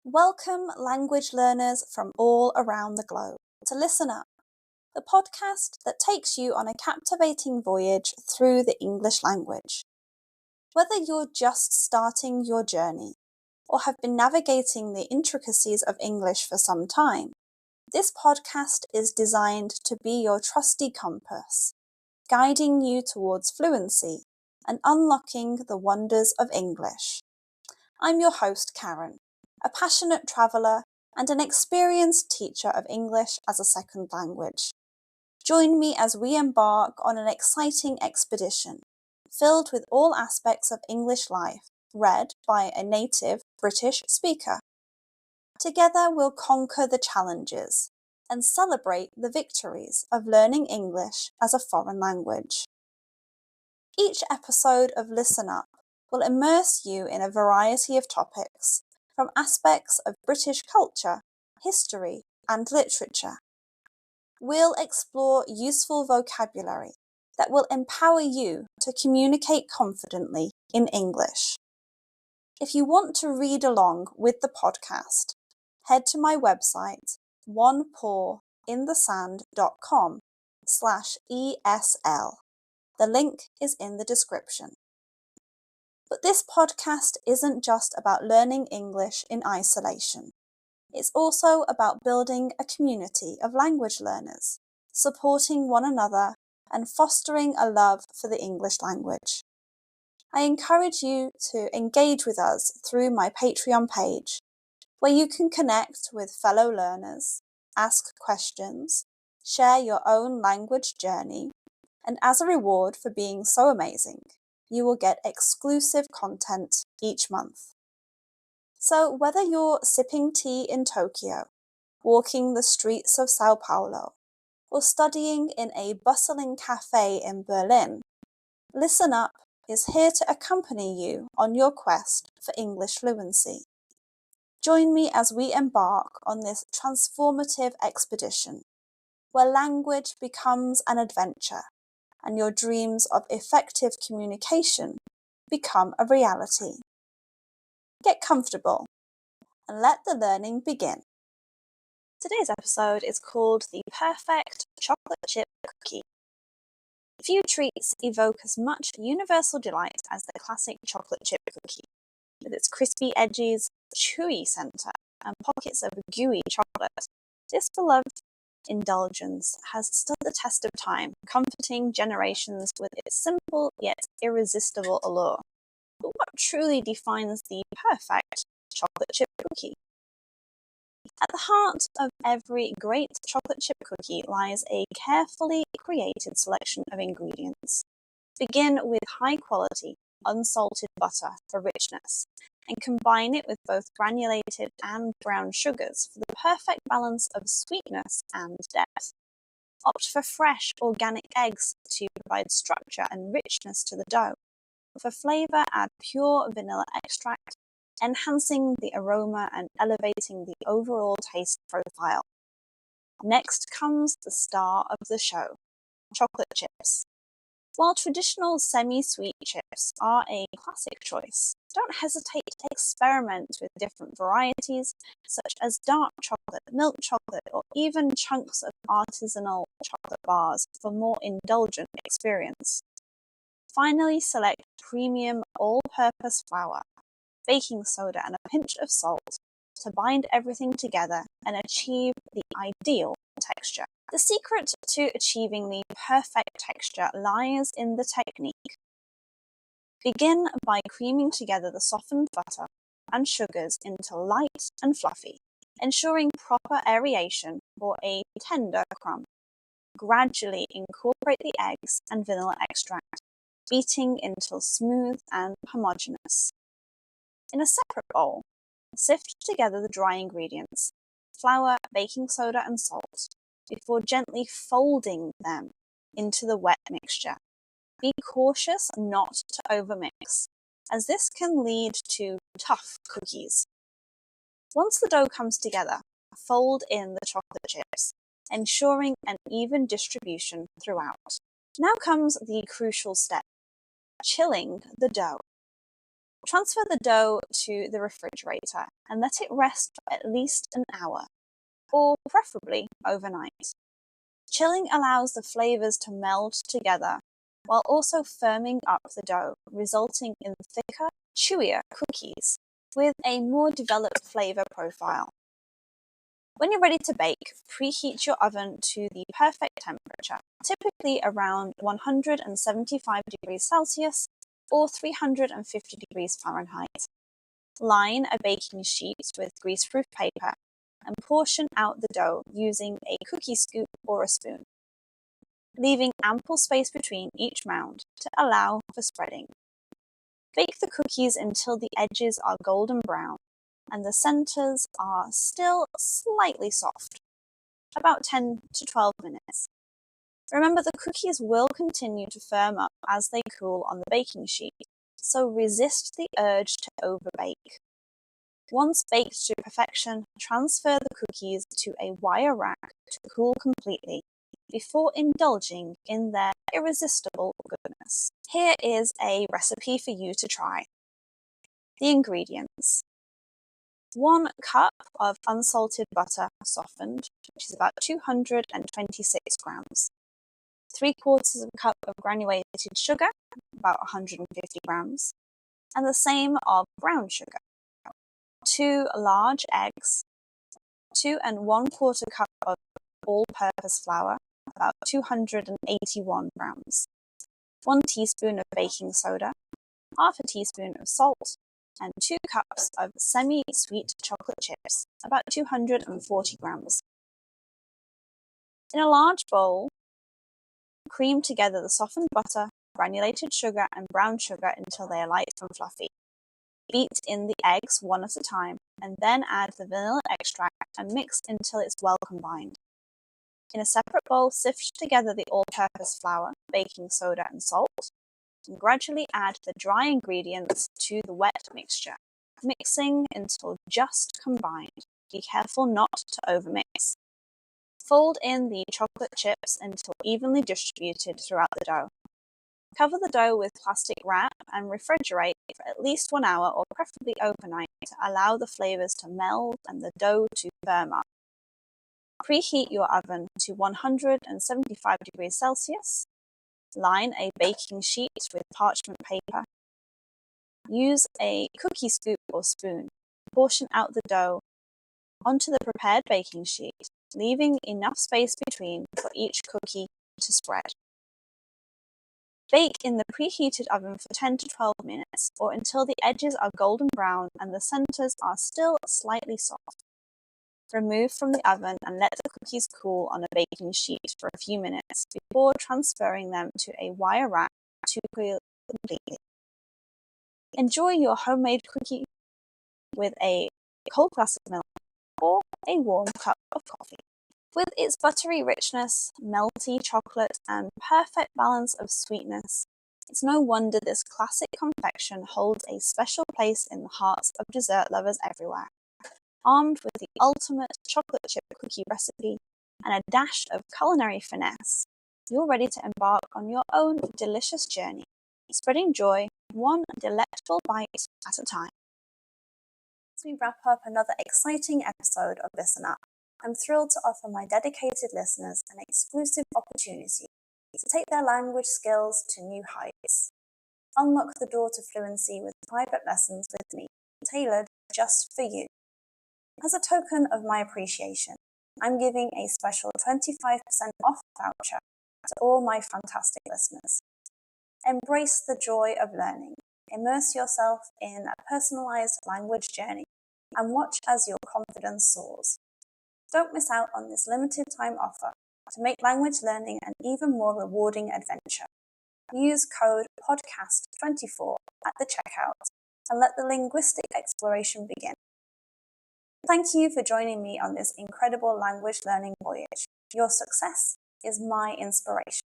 Welcome, language learners from all around the globe, to Listen Up, the podcast that takes you on a captivating voyage through the English language. Whether you're just starting your journey or have been navigating the intricacies of English for some time, this podcast is designed to be your trusty compass, guiding you towards fluency and unlocking the wonders of English. I'm your host, Karen, a passionate traveller and an experienced teacher of English as a second language. Join me as we embark on an exciting expedition filled with all aspects of English life, read by a native British speaker. Together we'll conquer the challenges and celebrate the victories of learning English as a foreign language. Each episode of Listen Up will immerse you in a variety of topics, from aspects of British culture, history, and literature. We'll explore useful vocabulary that will empower you to communicate confidently in English. If you want to read along with the podcast, head to my website, onepawinthesand.com/ESL. The link is in the description. But this podcast isn't just about learning English in isolation. It's also about building a community of language learners, supporting one another, and fostering a love for the English language. I encourage you to engage with us through my Patreon page, where you can connect with fellow learners, ask questions, share your own language journey, and as a reward for being so amazing, you will get exclusive content each month. So whether you're sipping tea in Tokyo, walking the streets of Sao Paulo, or studying in a bustling cafe in Berlin, Listen Up is here to accompany you on your quest for English fluency. Join me as we embark on this transformative expedition, where language becomes an adventure and your dreams of effective communication become a reality. Get comfortable and let the learning begin. Today's episode is called The Perfect Chocolate Chip Cookie. Few treats evoke as much universal delight as the classic chocolate chip cookie, with its crispy edges, chewy centre, and pockets of gooey chocolate. This beloved indulgence has stood the test of time, comforting generations with its simple yet irresistible allure. But what truly defines the perfect chocolate chip cookie? At the heart of every great chocolate chip cookie lies a carefully created selection of ingredients. Begin with high-quality, unsalted butter for richness, and combine it with both granulated and brown sugars for the perfect balance of sweetness and depth. Opt for fresh, organic eggs to provide structure and richness to the dough. For flavor, add pure vanilla extract, enhancing the aroma and elevating the overall taste profile. Next comes the star of the show, chocolate chips. While traditional semi-sweet chips are a classic choice, don't hesitate to experiment with different varieties such as dark chocolate, milk chocolate, or even chunks of artisanal chocolate bars for more indulgent experience. Finally, select premium all-purpose flour, baking soda, and a pinch of salt to bind everything together and achieve the ideal texture. The secret to achieving the perfect texture lies in the technique. Begin by creaming together the softened butter and sugars into light and fluffy, ensuring proper aeration for a tender crumb. Gradually incorporate the eggs and vanilla extract, beating until smooth and homogeneous. In a separate bowl, sift together the dry ingredients, flour, baking soda, and salt, before gently folding them into the wet mixture. Be cautious not to overmix, as this can lead to tough cookies. Once the dough comes together, fold in the chocolate chips, ensuring an even distribution throughout. Now comes the crucial step, chilling the dough. Transfer the dough to the refrigerator and let it rest for at least an hour, or preferably overnight. Chilling allows the flavors to meld together while also firming up the dough, resulting in thicker, chewier cookies with a more developed flavor profile. When you're ready to bake, preheat your oven to the perfect temperature, typically around 175 degrees Celsius or 350 degrees Fahrenheit. Line a baking sheet with greaseproof paper and portion out the dough using a cookie scoop or a spoon, leaving ample space between each mound to allow for spreading. Bake the cookies until the edges are golden brown and the centers are still slightly soft, about 10 to 12 minutes. Remember, the cookies will continue to firm up as they cool on the baking sheet, so resist the urge to overbake. Once baked to perfection, transfer the cookies to a wire rack to cool completely before indulging in their irresistible goodness. Here is a recipe for you to try. The ingredients: 1 cup of unsalted butter softened, which is about 226 grams. 3/4 cup of granulated sugar, about 150 grams. And the same of brown sugar. 2 large eggs. 2 1/4 cup of all-purpose flour, about 281 grams. 1 teaspoon of baking soda. Half a teaspoon of salt. And 2 cups of semi-sweet chocolate chips, about 240 grams. In a large bowl, cream together the softened butter, granulated sugar, and brown sugar until they are light and fluffy. Beat in the eggs one at a time, and then add the vanilla extract and mix until it's well combined. In a separate bowl, sift together the all-purpose flour, baking soda, and salt, and gradually add the dry ingredients to the wet mixture, mixing until just combined. Be careful not to overmix. Fold in the chocolate chips until evenly distributed throughout the dough. Cover the dough with plastic wrap and refrigerate for at least 1 hour or preferably overnight to allow the flavors to meld and the dough to firm up. Preheat your oven to 175 degrees Celsius. Line a baking sheet with parchment paper. Use a cookie scoop or spoon. Portion out the dough onto the prepared baking sheet, leaving enough space between for each cookie to spread. Bake in the preheated oven for 10 to 12 minutes or until the edges are golden brown and the centers are still slightly soft. Remove from the oven and let the cookies cool on a baking sheet for a few minutes before transferring them to a wire rack to cool completely. Enjoy your homemade cookie with a cold glass of milk or a warm cup of coffee. With its buttery richness, melty chocolate, and perfect balance of sweetness, it's no wonder this classic confection holds a special place in the hearts of dessert lovers everywhere. Armed with the ultimate chocolate chip cookie recipe and a dash of culinary finesse, you're ready to embark on your own delicious journey, spreading joy one delectable bite at a time. As we wrap up another exciting episode of Listen Up, I'm thrilled to offer my dedicated listeners an exclusive opportunity to take their language skills to new heights. Unlock the door to fluency with private lessons with me, tailored just for you. As a token of my appreciation, I'm giving a special 25% off voucher to all my fantastic listeners. Embrace the joy of learning, immerse yourself in a personalized language journey, and watch as your confidence soars. Don't miss out on this limited time offer to make language learning an even more rewarding adventure. Use code PODCAST24 at the checkout and let the linguistic exploration begin. Thank you for joining me on this incredible language learning voyage. Your success is my inspiration.